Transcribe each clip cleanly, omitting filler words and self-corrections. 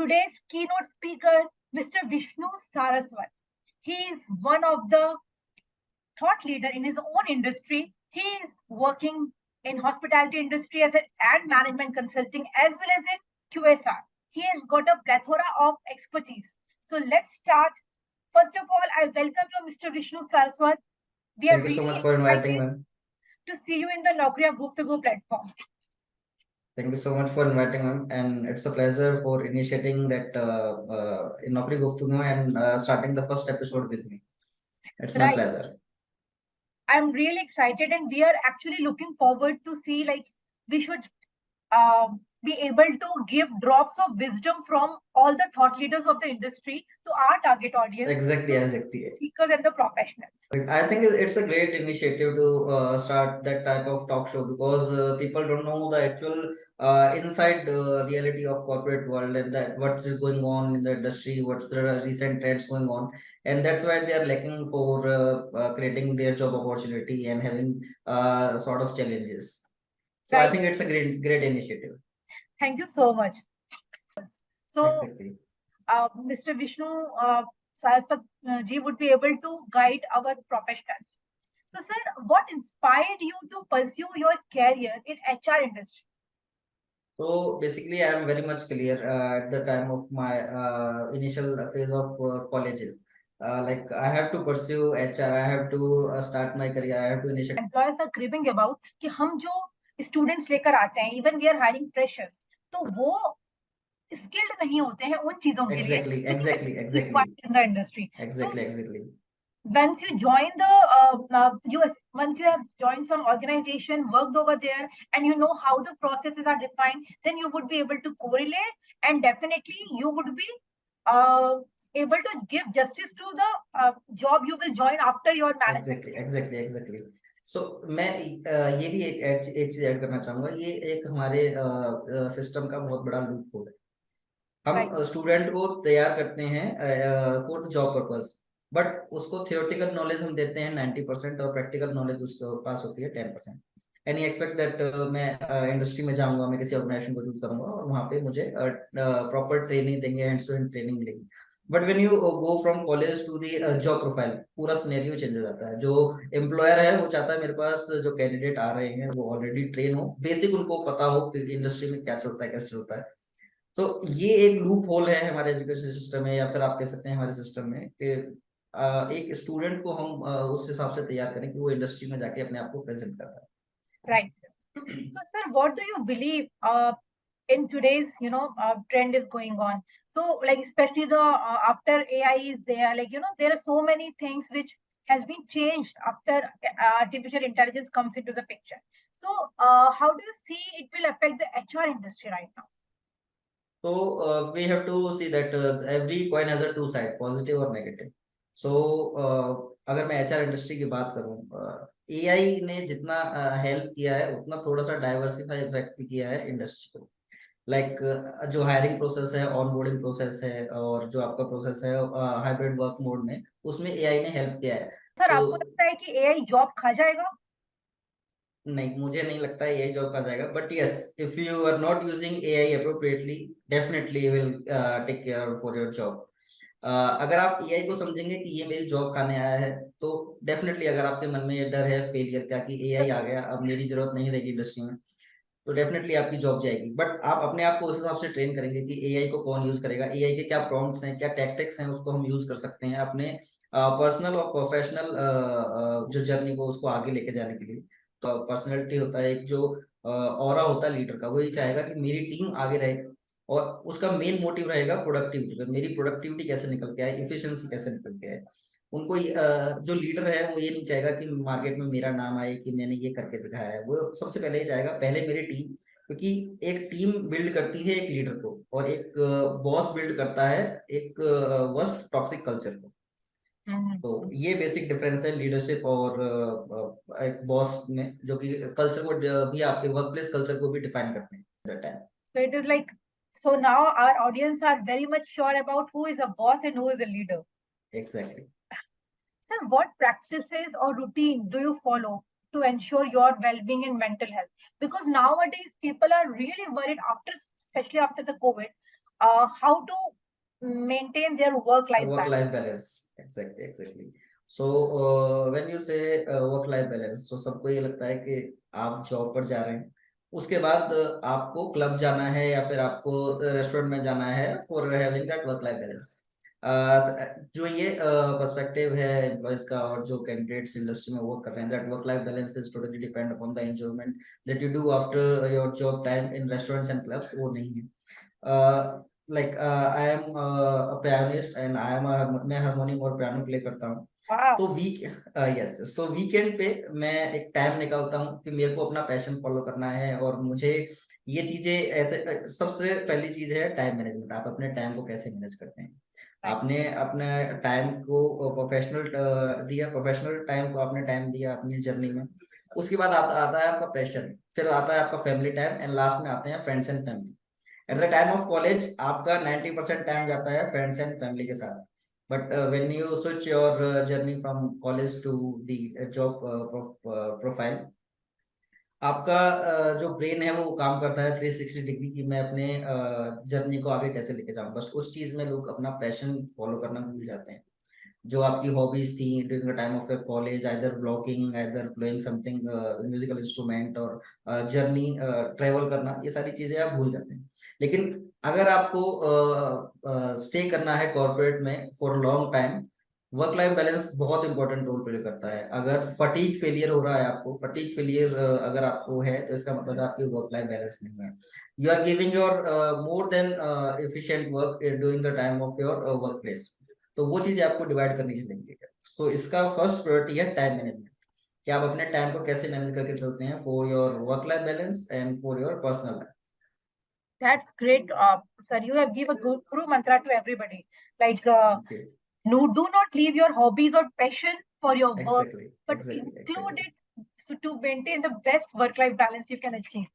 today's keynote speaker, Mr. Vishnu Saraswat. He is one of the thought leader in his own industry. He is working in hospitality industry and management consulting as well as in QSR. He has got a plethora of expertise. So let's start. First of all, I welcome you, Mr. Vishnu Saraswat. We are Thank you so really much for inviting excited me. to see you in the Naukriya Group to Go platform. Thank you so much for inviting me, and it's a pleasure for initiating that in Naukri Guftgu and starting the first episode with me. It's my pleasure. I'm really excited, and we are actually looking forward to see, like, we should be able to give drops of wisdom from all the thought leaders of the industry to our target audience. Exactly. Seekers and the professionals. I think it's a great initiative to start that type of talk show because people don't know the actual inside reality of corporate world and that what is going on in the industry, what's the recent trends going on, and that's why they are lacking for creating their job opportunity and having sort of challenges. So right. I think it's a great initiative. Thank you so much. So, exactly. Mr. Vishnu Saraswat ji would be able to guide our professionals. So, sir, what inspired you to pursue your career in HR industry? So basically, I am very much clear at the time of my initial phase of colleges. Like I have to pursue HR, I have to start my career, I have to initiate. Employers are craving about कि हम जो students लेकर आते हैं, even we are hiring freshers, तो वो skilled नहीं होते हैं उन चीजों के लिए. Exactly. In the industry. Exactly. Once you join the once you have joined some organization, worked over there, and you know how the processes are defined, then you would be able to correlate, and definitely you would be able to give justice to the job you will join after your management. Exactly. So मैं ये भी एक चीज add करना चाहूंगा. ये एक हमारे सिस्टम का बहुत बड़ा लूप होल है. हम स्टूडेंट को तैयार करते हैं फॉर जॉब पर्पस, बट उसको थियोरेटिकल नॉलेज हम देते हैं 90% और प्रैक्टिकल नॉलेज उसके पास होती है 10%. एंड एक्सपेक्ट दैट मैं इंडस्ट्री में जाऊंगा, मैं किसी ऑर्गेनाइजेशन को चूज करूंगा और वहां पे मुझे प्रॉपर ट्रेनिंग देंगे, हैंड्स टू हैंड ट्रेनिंग मिलेगी. But when you go from college to the job profile, पूरा सिनेरियो चेंज हो जाता है. जो एम्प्लॉयर है वो चाहता है मेरे पास जो कैंडिडेट आ रहे हैं वो ऑलरेडी ट्रेन हो, बेसिक उनको पता हो कि इंडस्ट्री में क्या चलता है, कैसे चलता है. तो ये एक लूप होल है हमारे एजुकेशन सिस्टम में, या फिर आप कह सकते हैं हमारे सिस्टम में, कि एक स्टूडेंट को हम उस हिसाब से तैयार करें कि वो इंडस्ट्री में जाके अपने आप को प्रेजेंट कर रहा है. Right. So, sir, what do you believe in today's trend is going on? So, like, especially the after AI is there, like, there are so many things which has been changed after artificial intelligence comes into the picture. So, how do you see it will affect the HR industry right now? So we have to see that every coin has a two side, positive और negative. So अगर मैं HR industry की बात करूं, AI ने जितना help किया है उतना थोड़ा सा डाइवर्सिफाई इफेक्ट भी किया है इंडस्ट्री को. लाइक जो हायरिंग प्रोसेस है, ऑनबोर्डिंग प्रोसेस है, और जो आपका प्रोसेस है हाइब्रिड वर्क मोड में, उसमें AI ने हेल्प किया है. सर, आपको लगता है कि AI जॉब खा जाएगा? नहीं, मुझे नहीं लगता है AI जॉब खा जाएगा, but yes, if you are not using AI appropriately, definitely you will take care for your job. अगर आप AI को समझेंगे कि ये मेरी जॉब खाने आया है, तो डेफिनेटली अगर आपके मन में ये डर है फेलियर का कि AI आ गया, अब मेरी जरूरत नहीं रहेगी इंडस्ट्री में, तो डेफिनेटली आपकी जॉब जाएगी. बट आप अपने आप को उस हिसाब से ट्रेन करेंगे कि AI को कौन यूज करेगा, AI के क्या प्रॉम्प्ट्स हैं, क्या टैक्टिक्स हैं, उसको हम यूज कर सकते हैं अपने पर्सनल और प्रोफेशनल जो जर्नी को उसको आगे लेके जाने के लिए. तो पर्सनैलिटी होता है एक, जो ऑरा होता है लीडर का, वही चाहेगा कि मेरी टीम आगे रहे, और उसका मेन मोटिव रहेगा प्रोडक्टिविटी पे. मेरी प्रोडक्टिविटी कैसे निकल के आए, इफिशिएंसी कैसे निकल के आए. उनको जो लीडर है वो ये नहीं चाहेगा कि मार्केट में मेरा नाम आए कि मैंने ये करके दिखाया है. वो सबसे पहले ये चाहेगा पहले मेरी टीम, क्योंकि एक टीम बिल्ड करती है एक लीडर को, और एक बॉस बिल्ड करता है एक वर्स्ट टॉक्सिक कल्चर को. तो ये बेसिक डिफरेंस है लीडरशिप और एक बॉस में, जो कि कल्चर को भी, आपके वर्क प्लेस कल्चर को भी डिफाइन करते हैं. So it is like, so now our audience are very much sure about who is a boss and who is a leader. Exactly. Sir, what practices or routine do you follow to ensure your well-being and mental health? Because nowadays people are really worried after, especially after the COVID. how to maintain their work-life work balance. life balance, exactly. So when you say work life balance, so सबको ये लगता है कि आप job पर जा रहे हैं, उसके बाद आपको क्लब जाना है या फिर आपको रेस्टोरेंट में जाना है for having that work life balance. जो ये पर्सपेक्टिव है एम्प्लॉयज का और जो कैंडिडेट्स इंडस्ट्री में वर्क कर रहे हैं, that work life balance is totally depend upon the enjoyment that you do after your job time in restaurants and clubs, वो नहीं है। like I am a pianist and I am a मैं harmonium और piano play करता हूँ। Wow. तो yes, सो weekend पे मैं एक टाइम निकालता हूँ कि मेरे को अपना पैशन फॉलो करना है और मुझे ये चीजें ऐसे, सबसे पहली चीज है टाइम मैनेजमेंट। आप अपने टाइम को कैसे मैनेज करते हैं? Right. आपने अपने टाइम को प्रोफेशनल दिया, प्रोफेशनल टाइम को आपने टाइम दिया अपनी जर्नी में। उसके बाद आता है आपका पैशन, फिर आता है आपका फैमिली टाइम एंड लास्ट में आते हैं friends and family. At the time of college आपका 90% टाइम जाता है फ्रेंड्स एंड फैमिली के साथ, but when you switch your journey from college to the job profile, आपका जो ब्रेन है वो काम करता है 360 डिग्री की मैं अपने जर्नी को आगे कैसे लेके जाऊं। बस उस चीज में लोग अपना पैशन फॉलो करना भूल जाते हैं। जो आपकी हॉबीज थी during the time of your college, either blogging, either playing something musical instrument और जर्नी ट्रेवल करना, ये सारी चीजें आप भूल जाते हैं। लेकिन अगर आपको स्टे करना है कॉर्पोरेट में for long time, work life balance बहुत इंपॉर्टेंट रोल प्ले करता है। अगर फटीग फेलियर हो रहा है, आपको फटीग फेलियर अगर आपको है, तो इसका मतलब आपकी वर्क लाइफ बैलेंस नहीं है। You are giving your more than efficient work during the time of your work place. तो वो चीजें आपको डिवाइड करनी चाहिए। सो इसका फर्स्ट प्रायोरिटी है टाइम मैनेजमेंट, कि आप अपने टाइम को कैसे मैनेज करके चलते हैं for your work life balance and for your personal life. That's great, sir. You have given a guru mantra to everybody. Like, Okay. no, do not leave your hobbies or passion for your work, Exactly, but exactly, include exactly, it so to maintain the best work-life balance you can achieve.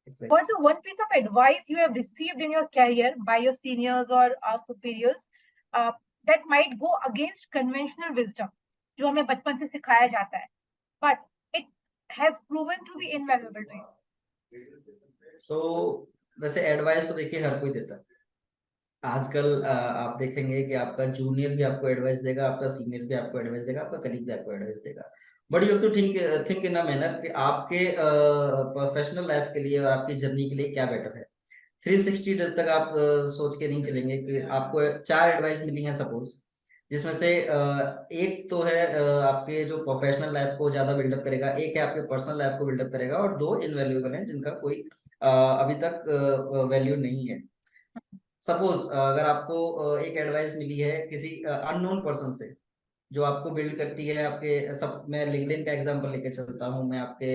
exactly. What's the one piece of advice you have received in your career by your seniors or superiors uh, that might go against conventional wisdom, जो हमें बचपन से सिखाया जाता है, but it has proven to be invaluable to you? So वैसे advice तो देखिए हर कोई देता है। आजकल आप देखेंगे कि आपका जूनियर भी आपको एडवाइस देगा, आपका सीनियर भी आपको एडवाइस देगा, आपका कलीग भी आपको एडवाइस देगा। But you have to think in a manner कि आपके प्रोफेशनल लाइफ के लिए और आपकी जर्नी के लिए क्या बेटर है। 360 डेज तक आप सोच के नहीं चलेंगे कि आपको 4 एडवाइस मिली है सपोज, जिसमें से एक तो है आपके जो प्रोफेशनल लाइफ को ज्यादा बिल्डअप करेगा, एक है आपके पर्सनल लाइफ को बिल्डअप करेगा, और 2 इनवैल्यूएबल हैं जिनका कोई अभी तक वैल्यू नहीं है। सपोज अगर आपको एक एडवाइस मिली है किसी अननोन पर्सन से जो आपको बिल्ड करती है आपके सब, मैं लिंक्डइन का एग्जांपल लेके चलता हूँ, मैं आपके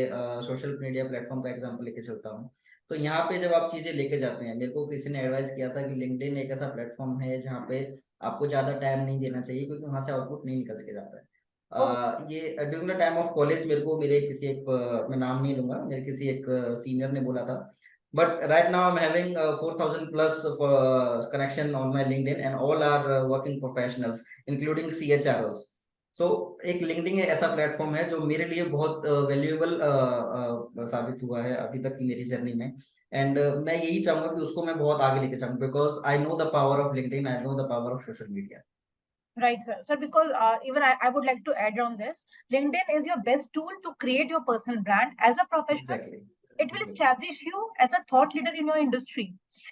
सोशल मीडिया प्लेटफॉर्म का एग्जांपल लेके चलता हूँ। तो यहाँ पे जब आप चीजें लेके जाते हैं, मेरे को किसी ने एडवाइस किया था कि लिंक्डइन एक ऐसा प्लेटफॉर्म है जहाँ पे आपको ज्यादा टाइम नहीं देना चाहिए क्योंकि वहां से आउटपुट नहीं निकल के जाता है। Oh, ये during the time of college मेरे को मेरे किसी एक मैं नाम नहीं लूंगा, मेरे किसी एक सीनियर ने बोला था। But right now I'm having 4,000 plus of, connection on my LinkedIn and all are working professionals, including CHROs. So एक LinkedIn एक ऐसा प्लेटफॉर्म है जो मेरे लिए बहुत वैल्यूएबल साबित हुआ है अभी तक की मेरी जर्नी में। एंड मैं यही चाहूंगा कि उसको मैं बहुत आगे लेके जाऊं, because I know the power of LinkedIn, I know the power of social media. right, sir. Sir, because even I would like to add on this. LinkedIn is your best tool to create your personal brand as a professional. Exactly, It will establish you as a thought leader in your industry.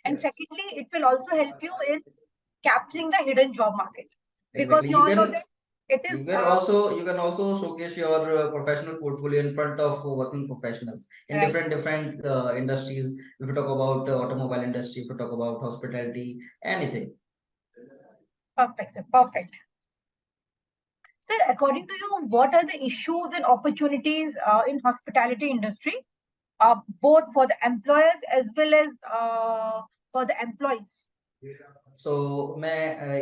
And yes, secondly, it will also help you in capturing the hidden job market. Because exactly. you all know that it is You can also showcase your professional portfolio in front of working professionals in right. different industries. If you talk about automobile industry, if you talk about hospitality, anything. Perfect, sir. Perfect. Sir, according to you, what are the issues and opportunities in hospitality industry, both for the employers as well as for the employees? So मैं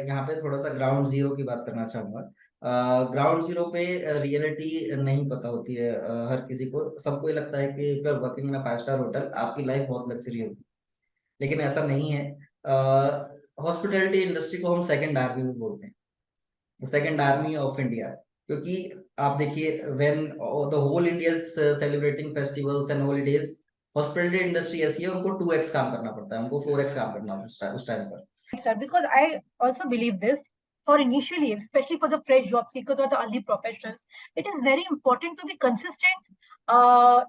यहाँ पे थोड़ा सा ground zero की बात करना चाहूंगा। Ground zero पे रियलिटी नहीं पता होती है हर किसी को। सबको ये लगता है कि if you are working in a 5 star hotel आपकी लाइफ बहुत लग्जरी होगी, लेकिन ऐसा नहीं है। हॉस्पिटैलिटी इंडस्ट्री को हम सेकंड आर्मी भी बोलते हैं, सेकंड आर्मी ऑफ इंडिया। क्योंकि आप देखिए when the whole India is celebrating festivals and holidays, hospitality industry ऐसी है, उनको 2x काम करना पड़ता है, उनको 4x काम करना उस टाइम पर। Sir, because I also believe this for initially, especially for the fresh job seekers or the early professionals, it is very important to be consistent uh,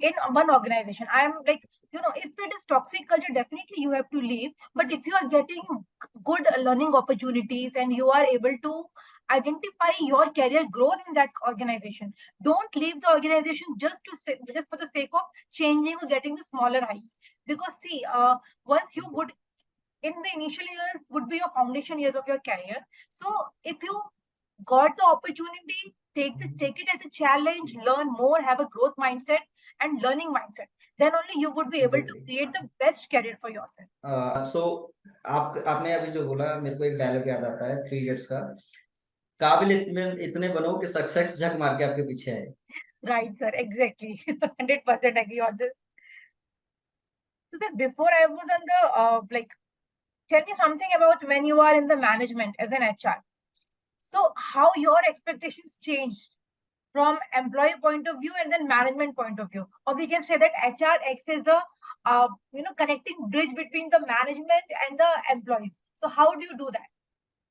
in one organization. I'm like, if it is toxic culture, definitely you have to leave. But if you are getting good learning opportunities and you are able to identify your career growth in that organization, don't leave the organization just for the sake of changing or getting the smaller heights. Because see, once you would in the initial years would be your foundation years of your career. So if you got the opportunity, take it as a challenge, learn more, have a growth mindset and learning mindset. Then only you would be able to exactly. create the best career for yourself. सो आपने अभी जो बोला, मेरे को एक dialogue याद आता है 3 इडियट्स का, काबिल इतने बनो कि सक्सेस झक मार के आपके पीछे आए। Right, sir. Exactly. 100% agree on this. So that before I was on the tell me something about when you are in the management as an HR. So how your expectations changed from employee point of view and then management point of view, or we can say that HR acts as the connecting bridge between the management and the employees. So how do you do that?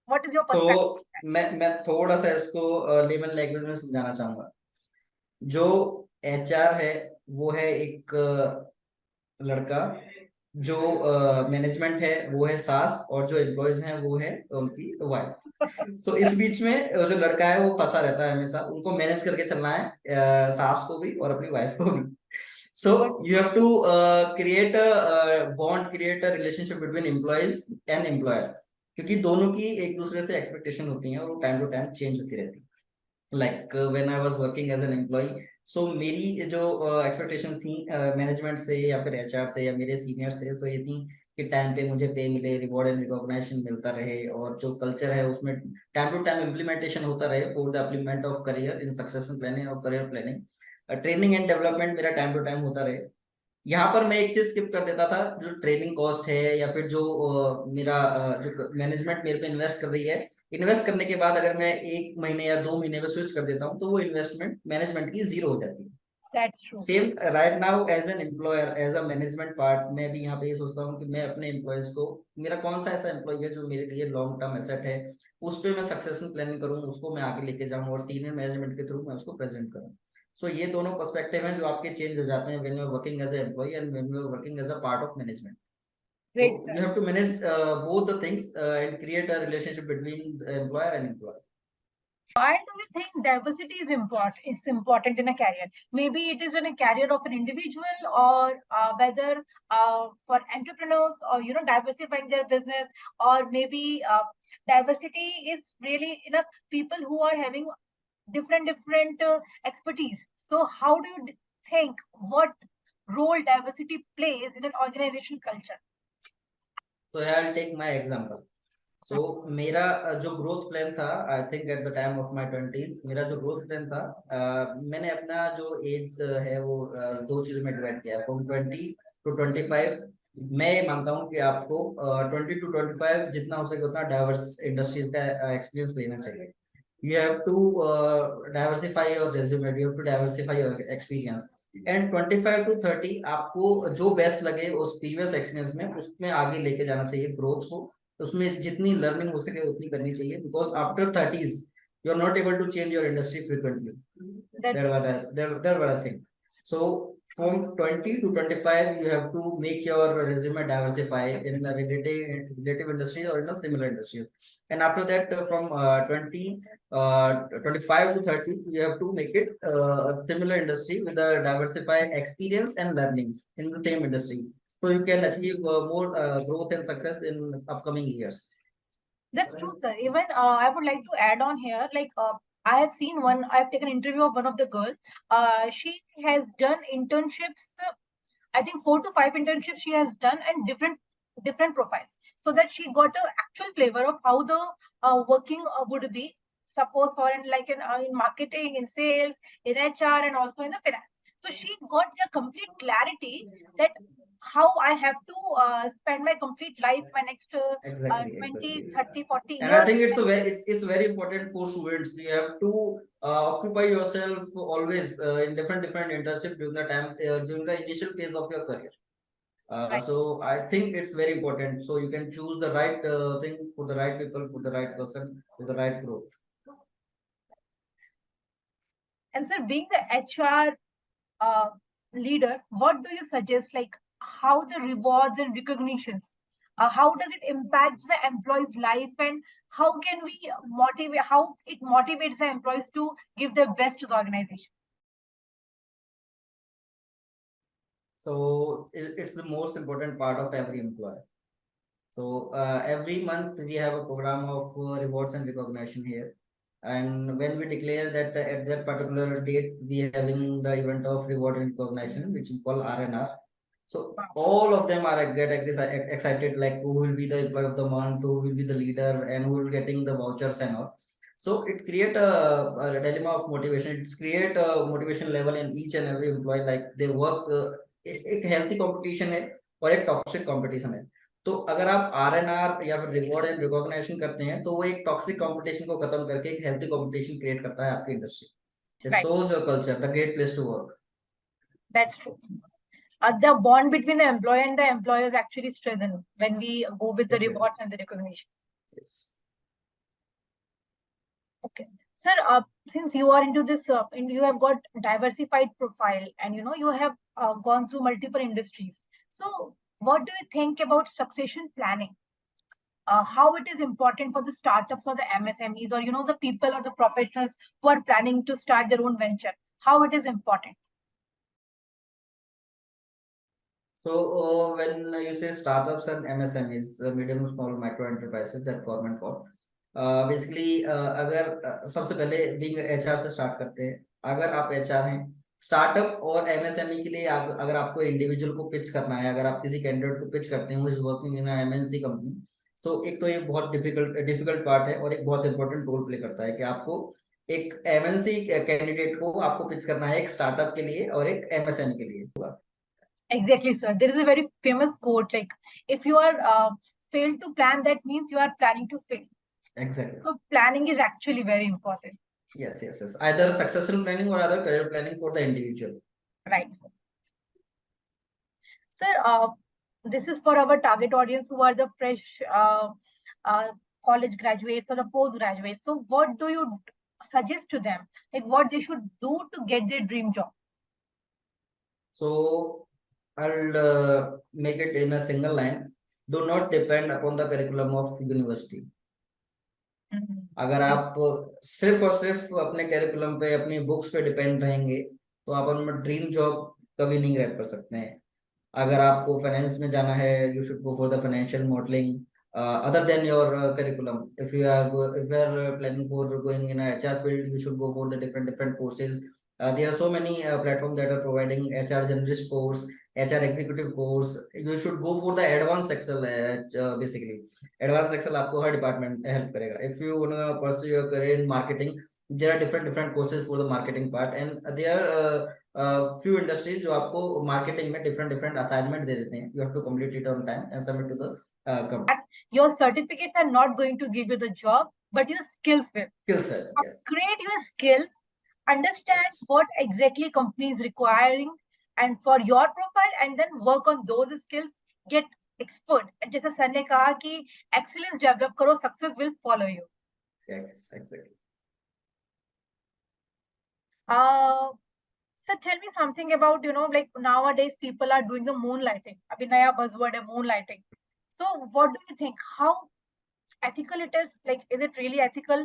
What is your perspective? तो मैं थोड़ा सा इसको layman language में समझाना चाहूंगा। जो HR है वो है एक लड़का, जो मैनेजमेंट है वो है सास, और जो एम्प्लॉयज हैं वो है उनकी वाइफ। तो इस बीच में जो लड़का है वो फंसा रहता है हमेशा, उनको मैनेज करके चलना है, सास को भी और अपनी वाइफ को भी। So you have to create a bond, create a relationship between employees and employer, क्योंकि दोनों की एक दूसरे से एक्सपेक्टेशन होती है और वो टाइम टू टाइम चेंज होती रहती है। Like when I was working as an employ, so मेरी जो एक्सपेक्टेशन थी मैनेजमेंट से या फिर एचआर से या मेरे सीनियर से, तो ये थी कि टाइम पे मुझे पे मिले, रिवॉर्ड एंड रिकॉग्निशन मिलता रहे, और जो कल्चर है उसमें टाइम टू टाइम इम्प्लीमेंटेशन होता रहे for the implement of career in succession planning और career planning. Training and development मेरा टाइम टू टाइम होता रहे। यहाँ पर मैं एक चीज स्किप कर देता था, जो ट्रेनिंग कॉस्ट है या फिर जो मेरा जो मैनेजमेंट मेरे पे इन्वेस्ट कर रही है, इन्वेस्ट करने के बाद अगर मैं 1 महीने या 2 महीने में स्विच कर देता हूँ तो वो इन्वेस्टमेंट मैनेजमेंट की जीरो हो जाती है। That's true. Same right now as an employer, as a management part, मैं भी यहाँ पे ये सोचता हूँ कि मैं अपने एम्प्लॉयज को, मेरा कौन सा ऐसा एम्प्लॉय है जो मेरे लिए लॉन्ग टर्म एसेट है, उस पर मैं सक्सेशन प्लानिंग करूँ, उसको मैं आगे लेके जाऊँ और सीनियर मैनेजमेंट के थ्रू मैं उसको प्रेजेंट करूँ। सो ये दोनों पर्सपेक्टिव हैं जो आपके चेंज हो जाते हैं when you are working as a employee and when you are working as a part of management. So Great, sir. you have to manage both the things and create a relationship between the employer and employee. Why do you think diversity is important? Is important in a career? Maybe it is in a career of an individual, or whether for entrepreneurs, or diversifying their business, or maybe diversity is really people who are having different expertise. So how do you think what role diversity plays in an organizational culture? So I'll take my example. सो मेरा जो growth plan था, I think at the time of my 20s, मेरा जो growth plan था, मैंने अपना जो as है वो 2 चीज में डिवाइड किया है, फ्रॉम 20 to 25। मैं ये मानता हूँ कि आपको 20 to 25 जितना हो सके उतना डाइवर्स इंडस्ट्रीज का एक्सपीरियंस लेना चाहिए। You have to diversify your resume, you have to diversify your experience, and 25 to 30 आपको जो बेस्ट लगे उस प्रीवियस एक्सपीरियंस में उसमें आगे लेके जाना चाहिए ग्रोथ को, उसमें जितनी लर्निंग हो सके उतनी करनी चाहिए, because after 30s you are not able to change your industry frequently. That what I think. So from 20 to 25 you have to make your resume diversify in a relative industries or in a similar industries, and after that from 25 to 30 you have to make it a similar industry with a diversified experience and learning in the same industry, so you can achieve more growth and success in upcoming years. That's true, sir. Even I would like to add on here, I have seen one. I have taken an interview of one of the girls. She has done internships. I think 4 to 5 internships she has done, and different profiles, so that she got a actual flavor of how the working would be. Suppose for in marketing, in sales, in HR, and also in the finance. So she got a complete clarity that how I have to spend my complete life, my next Exactly, 20, exactly. 30, 40 And I years. think it's very important for students. You have to occupy yourself always in different internship during the time during the initial phase of your career. Right. So I think it's very important. So you can choose the right thing for the right people, for the right person, for the right growth. And sir, being the HR leader, what do you suggest, like how the rewards and recognitions, how does it impact the employee's life, and how can we motivate, how it motivates the employees to give their best to the organization? So it's the most important part of every employee. So every month we have a program of rewards and recognition here. And when we declare that at that particular date, we having the event of reward and recognition, which we call R&R. So all of them are excited, like who will be the employee of the month, who will be the leader, and who will getting the vouchers and all. So it create a dilemma of motivation. It's create a motivation level in each and every employee, like they work. एक healthy competition है और एक toxic competition है. तो अगर आप R&R या फिर रिवॉर्ड एंड रिकॉग्निशन करते हैं तो वो एक टॉक्सिक कंपटीशन को खत्म करके एक हेल्थी कंपटीशन क्रिएट करता है आपकी industry. It Right. shows your culture, the great place to work. That's true. The bond between the employer and the employer is actually strengthened when we go with the Exactly. rewards and the recognition. Yes. Okay. Sir, since you are into this, and you have got diversified profile, and you have gone through multiple industries. So, what do you think about succession planning? How it is important for the startups or the MSMEs, or the people or the professionals who are planning to start their own venture? How it is important? So when you say startups and MSMEs, medium, small, micro enterprises that government call, basically अगर सबसे पहले being HR से start करते हैं. अगर आप HR हैं, startup और एमएसएमई के लिए अगर आपको इंडिविजुअल को पिच करना है, अगर आप किसी कैंडिडेट को पिच करते हैं is working in MNC company, तो एक तो ये बहुत डिफिकल्ट पार्ट है और एक बहुत इंपॉर्टेंट रोल प्ले करता है कि आपको एक एमएनसी कैंडिडेट को आपको पिच करना है एक स्टार्टअप के लिए और एक एमएसएमई के लिए. Exactly, sir. There is a very famous quote like, if you are failed to plan, that means you are planning to fail. Exactly. So, planning is actually very important. Yes. Either succession planning or other career planning for the individual. Right. Sir, this is for our target audience who are the fresh uh, college graduates or the postgraduates. So, what do you suggest to them? Like, what they should do to get their dream job? So, I'll make it in a single line. Do not depend upon the curriculum of university. अगर आप सिर्फ और सिर्फ अपने curriculum पे अपनी books पे depend रहेंगे तो आप अपना ड्रीम जॉब कभी नहीं ग्रैब कर सकते हैं. अगर आपको फाइनेंस में जाना है, you should go for the financial modelling other than your curriculum. If you are planning for going in a HR field, you should go for the different courses. There are so many platforms that are providing HR generalist course, HR executive course. You should go for the advanced Excel. Basically advanced Excel आपको हर department help करेगा. If you wanna pursue your career in marketing, there are different courses for the marketing part, and there are few industries जो आपको marketing में different assignment दे देते हैं. You have to complete it on time and submit to the company. Your certificates are not going to give you the job, but your skills will. Skill set, yes. Upgrade your skills, understand Yes. what exactly company is requiring and for your profile, and then work on those skills, get expert. And जैसे sir ने कहा कि excellence develop करो, success will follow you. Yes, exactly. So tell me something about, like nowadays people are doing the moonlighting. अभी नया buzzword है moonlighting. So what do you think? How ethical it is? Like, is it really ethical?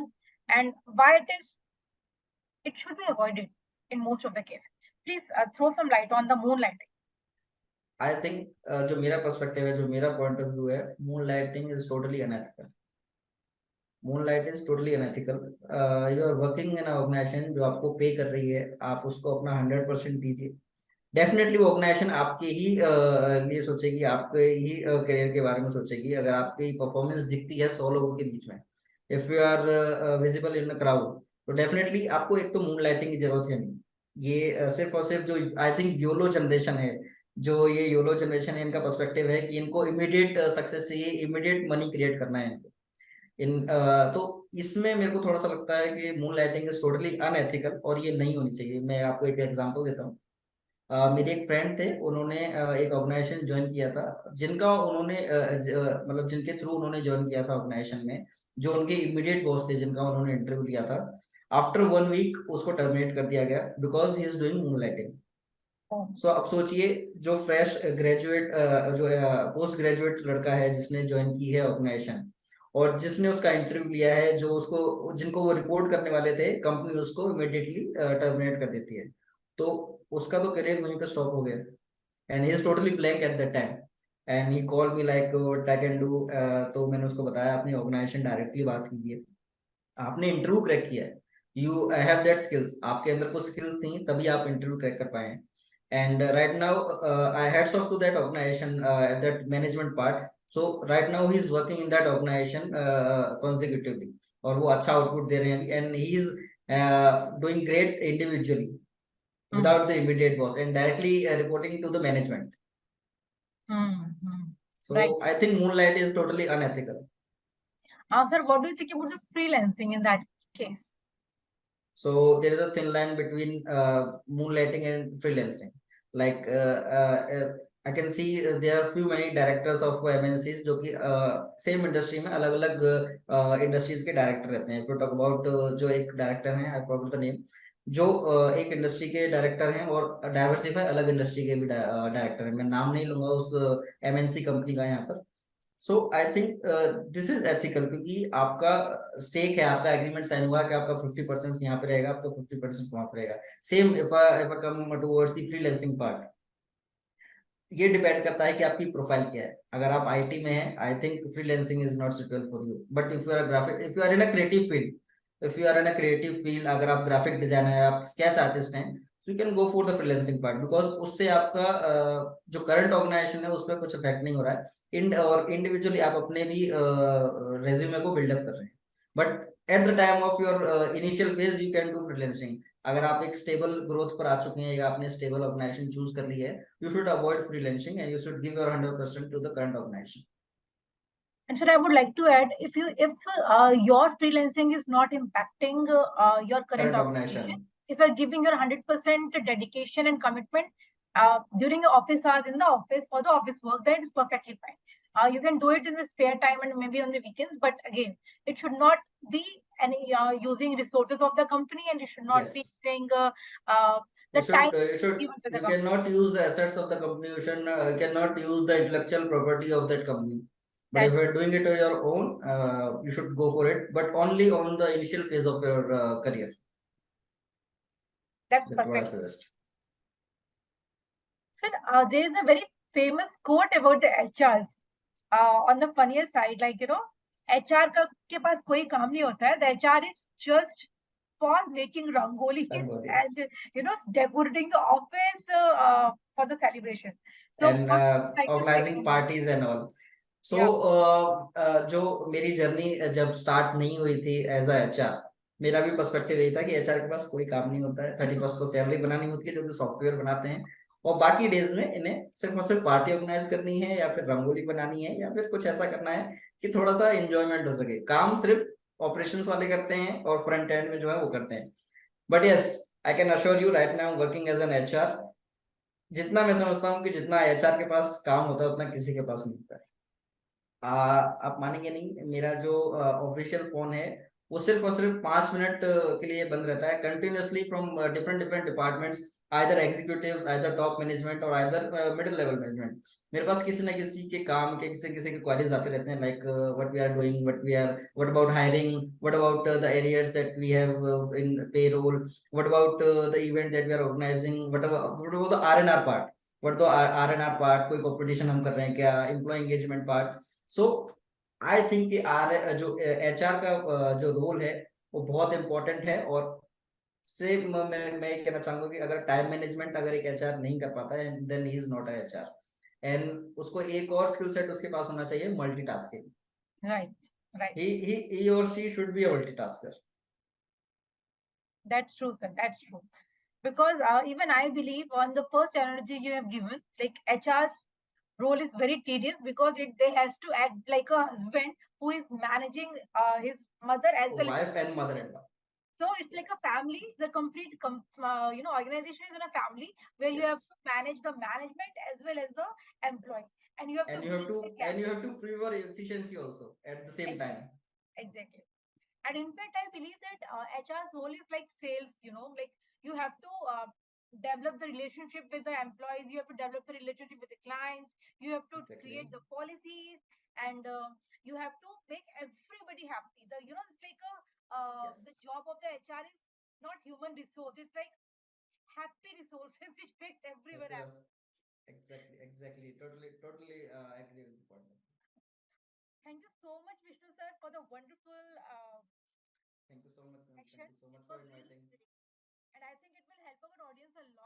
And why it should be avoided in most of the cases. Please throw some light on the moonlighting. I think जो मेरा perspective है, जो मेरा point of view है, moonlighting is totally unethical. Moonlight is totally unethical. You are working in an organization जो आपको पे कर रही है, आप उसको अपना 100% दीजिए. डेफिनेटली वो ऑर्गेनाइजेशन आपके ही लिए सोचेगी, आपके ही करियर के बारे में सोचेगी अगर आपकी परफॉर्मेंस दिखती है 100 लोगों के बीच में. If you are visible in crowd, तो डेफिनेटली आपको एक तो मून लाइटिंग की जरूरत है नहीं. ये सिर्फ और सिर्फ जो आई थिंक योलो जनरेशन है, जो ये योलो जनरेशन है, इनका पर्सपेक्टिव है कि इनको इमीडिएट सक्सेस चाहिए, इमीडिएट मनी क्रिएट करना है इनको। तो इसमें मेरे को थोड़ा सा लगता है कि moon lighting is totally unethical और ये नहीं होनी चाहिए। मैं आपको एक एग्जांपल देता हूँ। मेरे एक फ्रेंड थे, उन्होंने एक ऑर्गेनाइजेशन ज्वाइन किया था, जिनका उन्होंने मतलब जिनके थ्रू उन्होंने ज्वाइन किया था ऑर्गेनाइजेशन में, जो उनके इमीडिएट बॉस थे, जिनका उन्होंने इंटरव्यू लिया था। आफ्टर 1 वीक उसको टर्मिनेट कर दिया गया because he is doing moonlighting. So अब सोचिए, जो फ्रेश ग्रेजुएट, जो पोस्ट ग्रेजुएट लड़का है, जिसने ज्वाइन की है ऑर्गेनाइजेशन, और जिसने उसका इंटरव्यू लिया है, जो उसको, जिनको वो रिपोर्ट करने वाले थे, कंपनी उसको इमिडिएटली टर्मिनेट कर देती है। तो उसका तो करियर वहीं पे स्टॉप हो गया, and he is totally blank at that time. And he call me like what I can do. तो मैंने उसको बताया, अपनी ऑर्गेनाइजेशन डायरेक्टली बात कीजिए, आपने इंटरव्यू क्रैक किया है, यू हैव दैट स्किल्स, आपके अंदर कुछ स्किल्स थी तभी आप इंटरव्यू क्रैक कर पाए। And right now I hats off to that organisation, that management part. So right now he is working in that organisation consecutively, और वो अच्छा आउटपुट दे रहे हैं, and he is doing great individually without the immediate boss and directly reporting to the management. So Right. I think moonlight is totally unethical. Sir, what do you think about the freelancing in that case? So there is a thin line between moonlighting and freelancing. Like I can see there are few many directors of MNCs जो कि same industry में अलग अलग industries के director रहते हैं. If you talk about जो एक director हैं, I forgot the name, जो एक इंडस्ट्री के डायरेक्टर हैं, और डाइवर्सिफाई अलग इंडस्ट्री के भी डायरेक्टर हैं। मैं नाम नहीं लूंगा उस MNC कंपनी का यहाँ पर। So I think this is ethical, क्योंकि आपका स्टेक है, आपका एग्रीमेंट साइन हुआ कि आपका 50% यहाँ पे रहेगा, आपका 50% वहां पे रहेगा। Same if I come towards the freelancing part, ये डिपेंड करता है कि आपकी प्रोफाइल क्या है। अगर आप आईटी में हैं, I think freelancing is not suitable for you. But if you are graphic, if you are in a creative field, if you are in a creative field, अगर आप ग्राफिक डिजाइनर है, आप स्केच आर्टिस्ट हैं, you can go for the freelancing part, because उससे आपका जो current organisation है उस पर कुछ इफेक्ट नहीं हो रहा है। और इंडिविजुअली आप अपने भी रेज्यूमे को बिल्डअप कर रहे हैं। But at the time of your initial phase you can do freelancing. अगर आप एक स्टेबल ग्रोथ पर आ चुके हैं, या आपने स्टेबल ऑर्गेनाइजेशन चूज कर ली है, you should avoid freelancing and you should give your 100% to the current organization. And sir, I would like to add, if your freelancing is not impacting your current organization, if you're giving your 100% dedication and commitment during your office hours in the office for the office work, then it's perfectly fine. You can do it in the spare time and maybe on the weekends, but again, it should not be any using resources of the company, and it should not Yes. be using the time given to the you company. cannot use the assets of the company, you should cannot use the intellectual property of that company. But if you're doing it on your own, you should go for it, but only on the initial phase of your career. That's what I perfect. suggest. Sir, there is a very famous quote about the HRs. On the funnier side, like, HR के पास कोई काम नहीं होता है. The HR is just for making rangolis and, decorating the office for the celebration. So, And like organizing parties and all. So जो मेरी journey जब start नहीं हुई थी एज अ HR, मेरा भी पर्सपेक्टिव यही था कि HR के पास कोई काम नहीं होता है, 31st को सैलरी बनानी होती है, जो कि सॉफ्टवेयर बनाते हैं, और बाकी डेज में इन्हें सिर्फ और सिर्फ पार्टी ऑर्गेनाइज करनी है, या फिर रंगोली बनानी है, या फिर कुछ ऐसा करना है कि थोड़ा सा एंजॉयमेंट हो सके। काम सिर्फ ऑपरेशंस वाले करते हैं, और फ्रंट एंड में जो है वो करते हैं। But yes, I can assure you, right now working as an HR, जितना मैं समझता हूँ कि जितना HR के पास काम होता है, उतना किसी के पास नहीं होता है। आप मानेंगे नहीं, मेरा जो ऑफिशियल फोन है, वो सिर्फ और सिर्फ 5 मिनट के लिए बंद रहता है continuously, from different different departments, either executives, either top management, और आइदर मिडिल लेवल मैनेजमेंट। मेरे पास किसी ना किसी के काम के, किसी किसी के क्वेरीज आते रहते हैं, like what we are doing, what about hiring, what about the arrears that we have in payroll, what about the event that we are organising, what about the R&R part, what the R&R part, कोई competition हम कर रहे हैं क्या, employee engagement part. So I think कि जो HR का जो रोल है वो बहुत इंपॉर्टेंट है। और से मैं ये कहना चाहूंगा कि अगर टाइम मैनेजमेंट अगर एक HR नहीं कर पाता है, then he is not a HR। And उसको एक और स्किल सेट उसके पास होना चाहिए, multitasking. Right. He or she should be a multitasker. That's true, sir. That's true. Because even I believe on the first analogy you have given, like HR's role is very tedious because they has to act like a husband who is managing his mother as well as Wife and mother-in-law. so it's like a Yes. family. The complete organization is in a family where you have Yes. to manage the management as well as the employee, Yes. and you have to bridge the gap. And you have to prove your efficiency also at the same Exactly. time. Exactly. And in fact, I believe that HR's role is like sales, like you have to develop the relationship with the employees, you have to develop the relationship with the clients, you have to create Exactly. the policies, and you have to make everybody happy. It's like the Yes. job of the HR is not human resource, it's like happy resources which makes everyone Happy happy. was exactly. Totally agree with the point. Thank you so much, Vishnu sir, for the wonderful Thank you so much, ma'am. session. Thank you so It much for was really inviting. great. And I think it will help our audience a lot.